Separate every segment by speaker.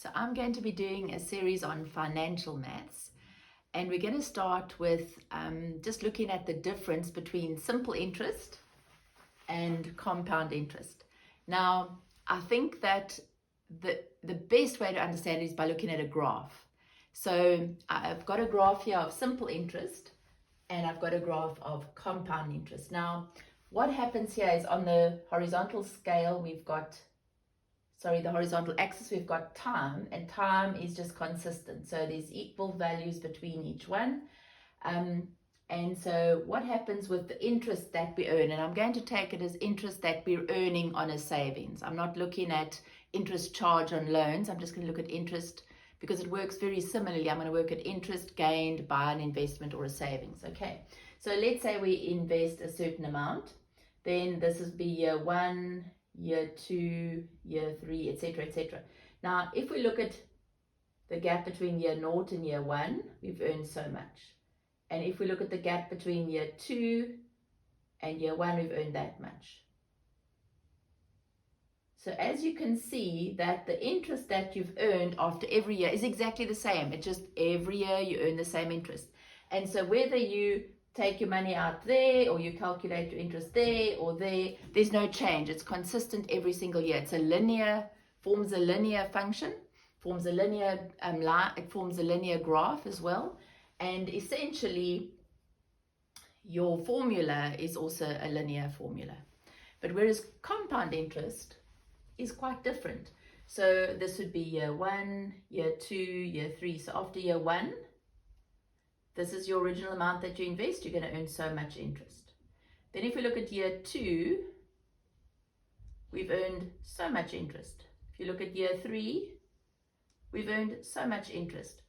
Speaker 1: So I'm going to be doing a series on financial maths, and we're going to start with just looking at the difference between simple interest and compound interest. Now, I think that the best way to understand it is by looking at a graph. So I've got a graph here of simple interest, and I've got a graph of compound interest. Now, what happens here is on the horizontal scale, the horizontal axis, we've got time, and time is just consistent. So there's equal values between each one. And so what happens with the interest that we earn, and I'm going to take it as interest that we're earning on a savings. I'm not looking at interest charge on loans. I'm just going to look at interest because it works very similarly. I'm going to work at interest gained by an investment or a savings. Okay, so let's say we invest a certain amount. Then this is be year 1, year 2, year 3, etc., etc. Now, if we look at the gap between year 0 and year 1, we've earned so much. And if we look at the gap between year 2 and year 1, we've earned that much. So as you can see, that the interest that you've earned after every year is exactly the same. It's just every year you earn the same interest. And so whether you take your money out there or you calculate your interest there or there, there's no change. It's consistent every single year. It's a linear, forms a linear function, forms a linear line, it forms a linear graph as well. And essentially, your formula is also a linear formula. But whereas compound interest is quite different. So this would be year 1, year 2, year 3. So after year 1, this is your original amount that you invest, you're going to earn so much interest. Then if we look at year 2, we've earned so much interest. If you look at year 3, we've earned so much interest.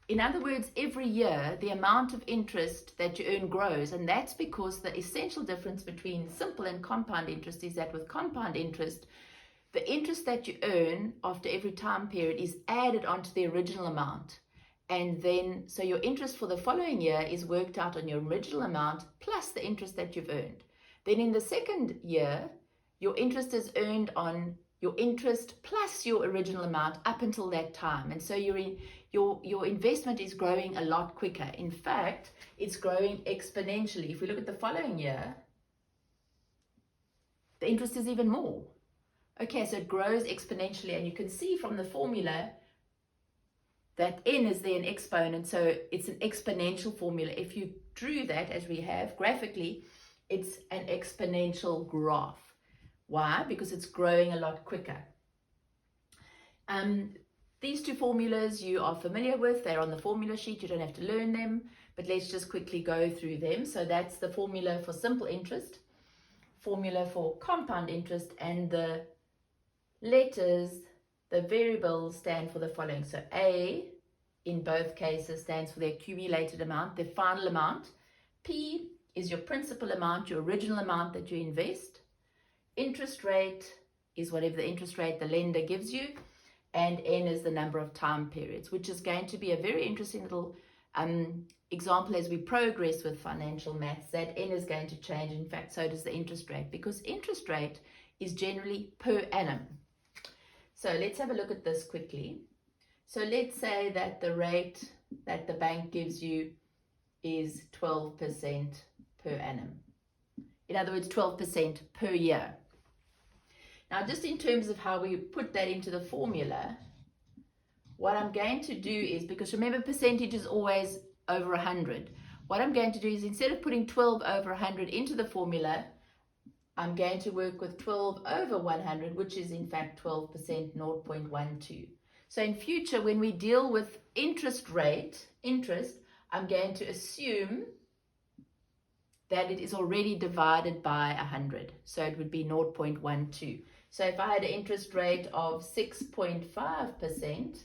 Speaker 1: In other words, every year, the amount of interest that you earn grows, and that's because the essential difference between simple and compound interest is that with compound interest, the interest that you earn after every time period is added onto the original amount. And then, so your interest for the following year is worked out on your original amount plus the interest that you've earned. Then in the second year, your interest is earned on your interest plus your original amount up until that time. And so your investment is growing a lot quicker. In fact, it's growing exponentially. If we look at the following year, the interest is even more. Okay, so it grows exponentially, and you can see from the formula that n is there in exponent, so it's an exponential formula. If you drew that, as we have graphically, it's an exponential graph. Why? Because it's growing a lot quicker. These two formulas you are familiar with. They're on the formula sheet. You don't have to learn them, but let's just quickly go through them. So that's the formula for simple interest, formula for compound interest, and the letters, the variables stand for the following. So A, in both cases, stands for the accumulated amount, the final amount. P is your principal amount, your original amount that you invest. Interest rate is whatever the interest rate the lender gives you. And N is the number of time periods, which is going to be a very interesting little example as we progress with financial maths. That N is going to change. In fact, so does the interest rate, because interest rate is generally per annum. So let's have a look at this quickly. So let's say that the rate that the bank gives you is 12% per annum. In other words, 12% per year. Now, just in terms of how we put that into the formula, what I'm going to do is, because remember, percentage is always over 100. What I'm going to do is, instead of putting 12 over 100 into the formula, I'm going to work with 12 over 100, which is in fact 12%, 0.12. So in future, when we deal with interest, I'm going to assume that it is already divided by 100. So it would be 0.12. So if I had an interest rate of 6.5%,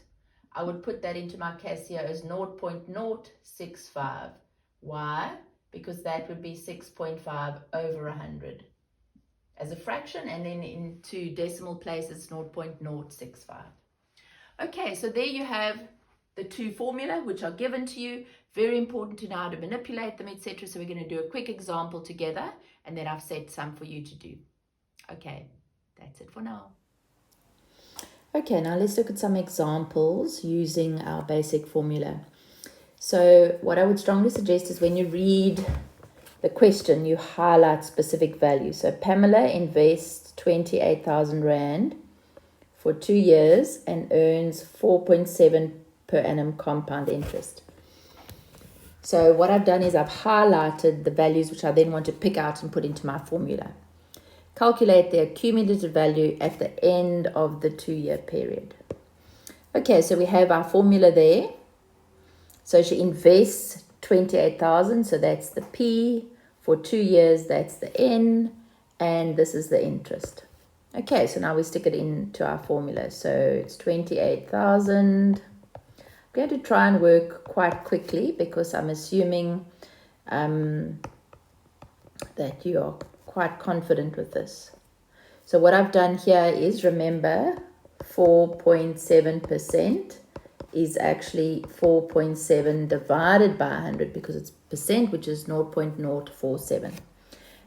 Speaker 1: I would put that into my Casio as 0.065. Why? Because that would be 6.5 over 100. As a fraction, and then into decimal places, 0.065. Okay, so there you have the two formula which are given to you. Very important to know how to manipulate them, etc. So we're going to do a quick example together, and then I've set some for you to do. Okay, that's it for now. Okay, now let's look at some examples using our basic formula. So what I would strongly suggest is when you read the question, you highlight specific values. So Pamela invests 28,000 Rand for 2 years and earns 4.7 per annum compound interest. So what I've done is I've highlighted the values which I then want to pick out and put into my formula. Calculate the accumulated value at the end of the 2-year period. Okay, so we have our formula there. So she invests 28,000, so that's the P. For 2 years, that's the N, and this is the interest. Okay, so now we stick it into our formula. So it's 28,000. I'm going to try and work quite quickly because I'm assuming that you are quite confident with this. So what I've done here is, remember, 4.7% is actually 4.7 divided by 100 because it's percent, which is 0.047.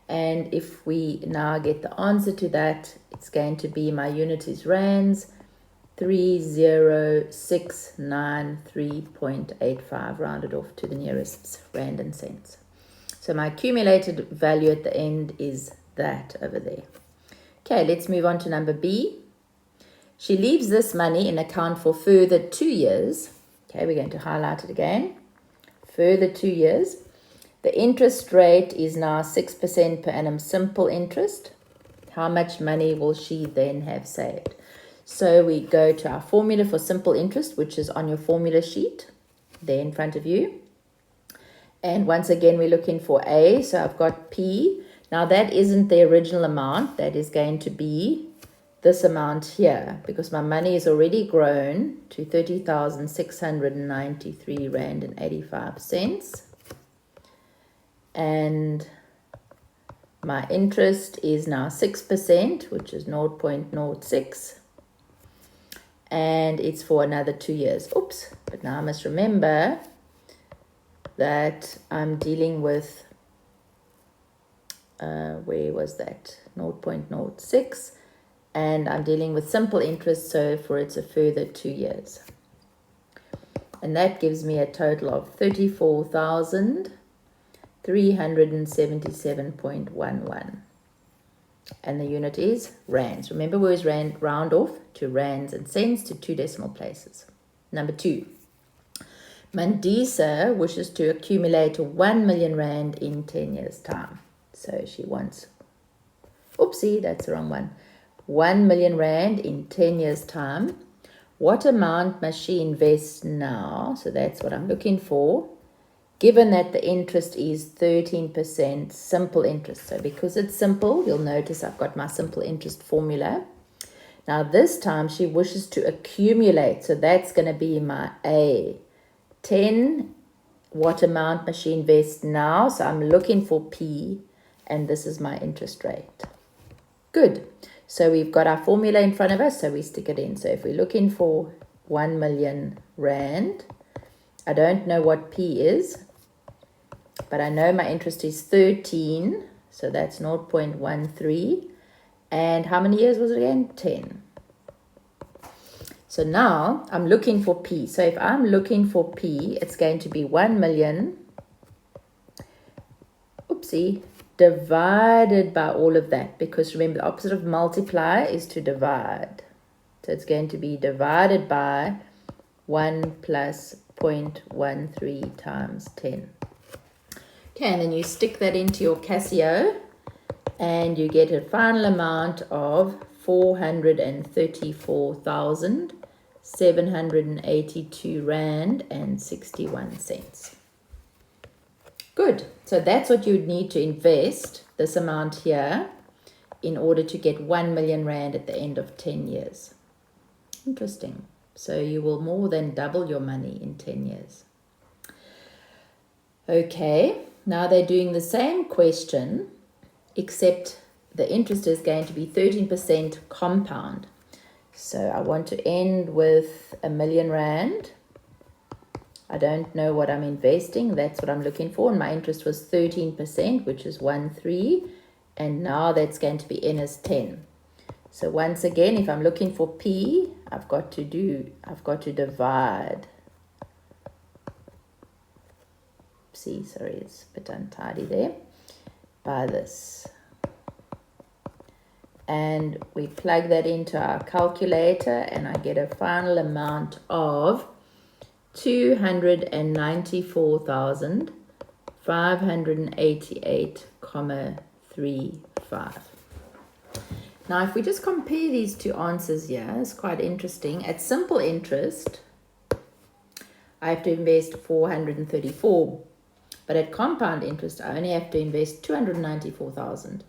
Speaker 1: And if we now get the answer to that, it's going to be, my unit is rands, 30693.85, rounded off to the nearest rand and cents. So my accumulated value at the end is that over there. Okay, let's move on to number B. She leaves this money in account for further 2 years. Okay, we're going to highlight it again. Further 2 years. The interest rate is now 6% per annum simple interest. How much money will she then have saved? So we go to our formula for simple interest, which is on your formula sheet there in front of you. And once again, we're looking for A. So I've got P. Now that isn't the original amount. That is going to be this amount here because my money is already grown to 30,693 Rand and 85 cents. And my interest is now 6%, which is 0.06. And it's for another 2 years. Oops. But now I must remember that I'm dealing with, where was that? 0.06. And I'm dealing with simple interest, so for it's a further 2 years. And that gives me a total of 34,377.11. And the unit is rands. Remember, we always round off to rands and cents to 2 decimal places. Number 2. Mandisa wishes to accumulate 1 million Rand in 10 years' time. So she wants, oopsie, that's the wrong one. 1 million Rand in 10 years' time. What amount must she invest now? So that's what I'm looking for. Given that the interest is 13% simple interest. So because it's simple, you'll notice I've got my simple interest formula. Now this time she wishes to accumulate. So that's going to be my A. 10, what amount must she invest now? So I'm looking for P, and this is my interest rate. Good. So we've got our formula in front of us, so we stick it in. So if we're looking for 1 million Rand, I don't know what P is, but I know my interest is 13, so that's 0.13. And how many years was it again? 10. So now I'm looking for P. So if I'm looking for P, it's going to be 1 million, oopsie, divided by all of that. Because remember, the opposite of multiply is to divide. So it's going to be divided by 1 plus 0.13 times 10. Okay, and then you stick that into your Casio and you get a final amount of 434,782 Rand and 61 cents. Good. So that's what you would need to invest, this amount here, in order to get 1 million Rand at the end of 10 years. Interesting. So you will more than double your money in 10 years. Okay, now they're doing the same question, except the interest is going to be 13% compound. So I want to end with 1 million Rand. I don't know what I'm investing. That's what I'm looking for. And my interest was 13%, which is 13. And now that's going to be N as 10. So once again, if I'm looking for P, I've got to divide. See, sorry, it's a bit untidy there. By this. And we plug that into our calculator and I get a final amount of 294,588,35. Now, if we just compare these two answers here, it's quite interesting. At simple interest, I have to invest 434, but at compound interest, I only have to invest 294,000.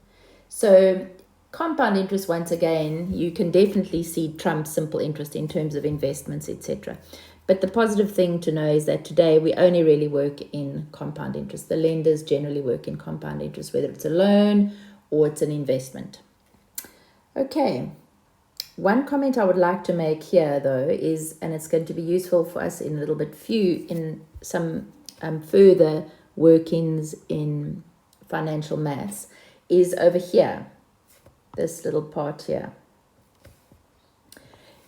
Speaker 1: So compound interest, once again, you can definitely see trumps simple interest in terms of investments, etc. But the positive thing to know is that today we only really work in compound interest. The lenders generally work in compound interest, whether it's a loan or it's an investment. Okay, one comment I would like to make here though is, and it's going to be useful for us in a little bit in some further workings in financial maths, is over here, this little part here.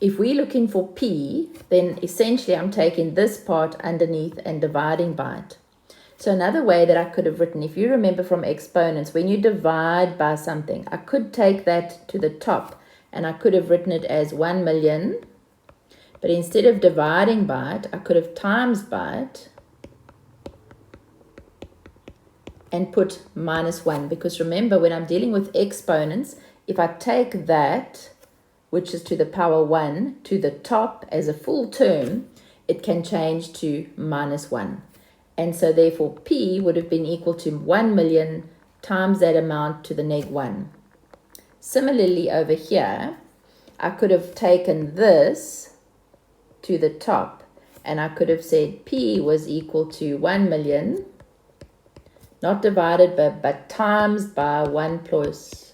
Speaker 1: If we're looking for P, then essentially I'm taking this part underneath and dividing by it. So another way that I could have written, if you remember from exponents, when you divide by something, I could take that to the top and I could have written it as 1 million. But instead of dividing by it, I could have times by it and put -1. Because remember, when I'm dealing with exponents, if I take that, which is to the power 1, to the top as a full term, it can change to -1. And so therefore P would have been equal to 1 million times that amount to the -1. Similarly over here, I could have taken this to the top and I could have said P was equal to 1 million, not divided but times by 1 plus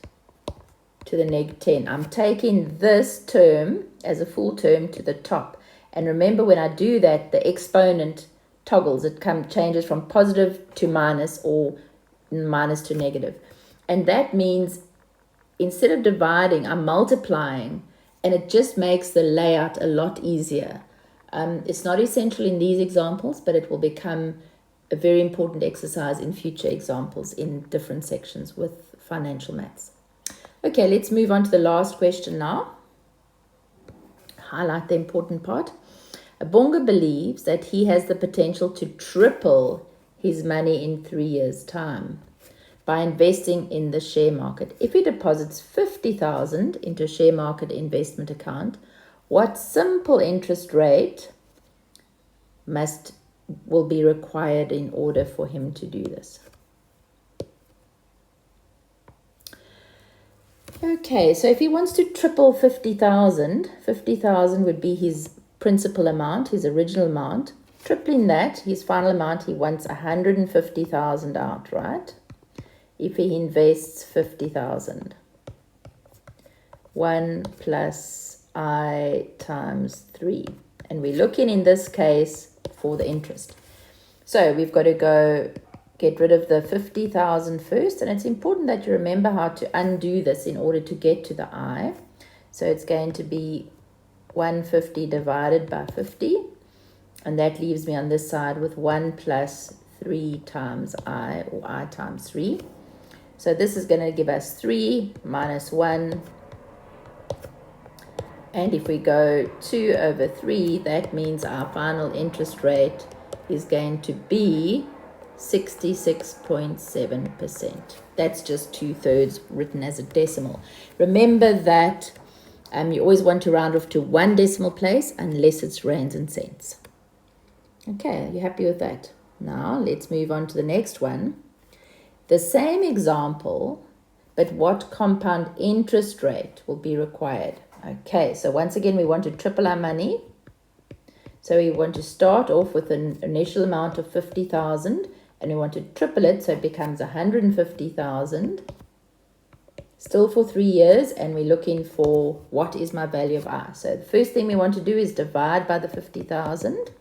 Speaker 1: to the -10. I'm taking this term as a full term to the top. And remember, when I do that, the exponent toggles. It changes from positive to minus or minus to negative. And that means instead of dividing, I'm multiplying, and it just makes the layout a lot easier. It's not essential in these examples, but it will become a very important exercise in future examples in different sections with financial maths. Okay, let's move on to the last question now. Highlight the important part. Bonga believes that he has the potential to triple his money in 3 years' time by investing in the share market. If he deposits 50,000 into a share market investment account, what simple interest rate will be required in order for him to do this? Okay, so if he wants to triple 50,000, 50,000 would be his principal amount, his original amount. Tripling that, his final amount, he wants 150,000 out, right? If he invests 50,000. 1 plus I times 3. And we're looking in this case for the interest. So we've got to get rid of the 50,000 first. And it's important that you remember how to undo this in order to get to the I. So it's going to be 150 divided by 50, and that leaves me on this side with 1 plus 3 times I, or I times 3. So this is going to give us 3 minus 1, and if we go 2 over 3, that means our final interest rate is going to be 66.7%. That's just 2/3 written as a decimal. Remember that you always want to round off to 1 decimal place unless it's rands and cents. Okay, you happy with that? Now let's move on to the next one. The same example, but what compound interest rate will be required? Okay, so once again we want to triple our money. So we want to start off with an initial amount of 50,000 and we want to triple it so it becomes 150,000. Still for 3 years, and we're looking for what is my value of I. So the first thing we want to do is divide by the 50,000.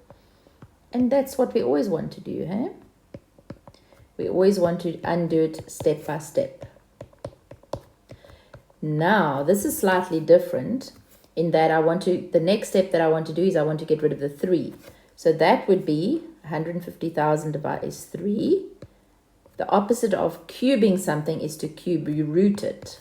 Speaker 1: And that's what we always want to do, hey? We always want to undo it step by step. Now, this is slightly different. in that the next step that I want to do is I want to get rid of the 3. So that would be 150,000 divided is 3. The opposite of cubing something is to cube root it.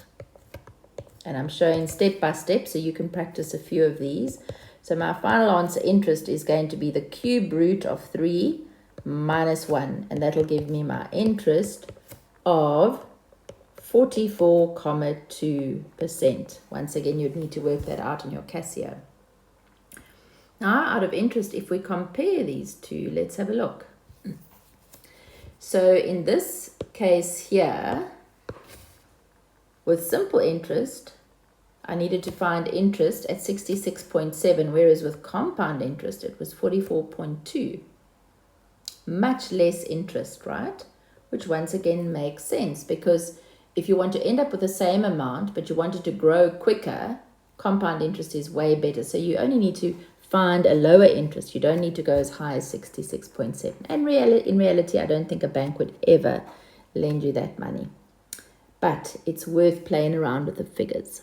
Speaker 1: And I'm showing step by step so you can practice a few of these. So my final answer, interest, is going to be the cube root of 3 minus 1. And that'll give me my interest of 44.2%. Once again, you'd need to work that out in your Casio. Now, out of interest, if we compare these two, let's have a look. So in this case here, with simple interest, I needed to find interest at 66.7, whereas with compound interest, it was 44.2. Much less interest, right? Which once again makes sense, because if you want to end up with the same amount, but you want it to grow quicker, compound interest is way better. So you only need to find a lower interest. You don't need to go as high as 66.7. And in reality, I don't think a bank would ever lend you that money. But it's worth playing around with the figures.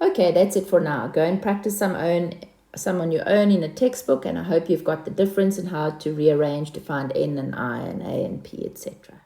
Speaker 1: Okay, that's it for now. Go and practice some on your own in a textbook, and I hope you've got the difference in how to rearrange to find N and I and A and P, etc.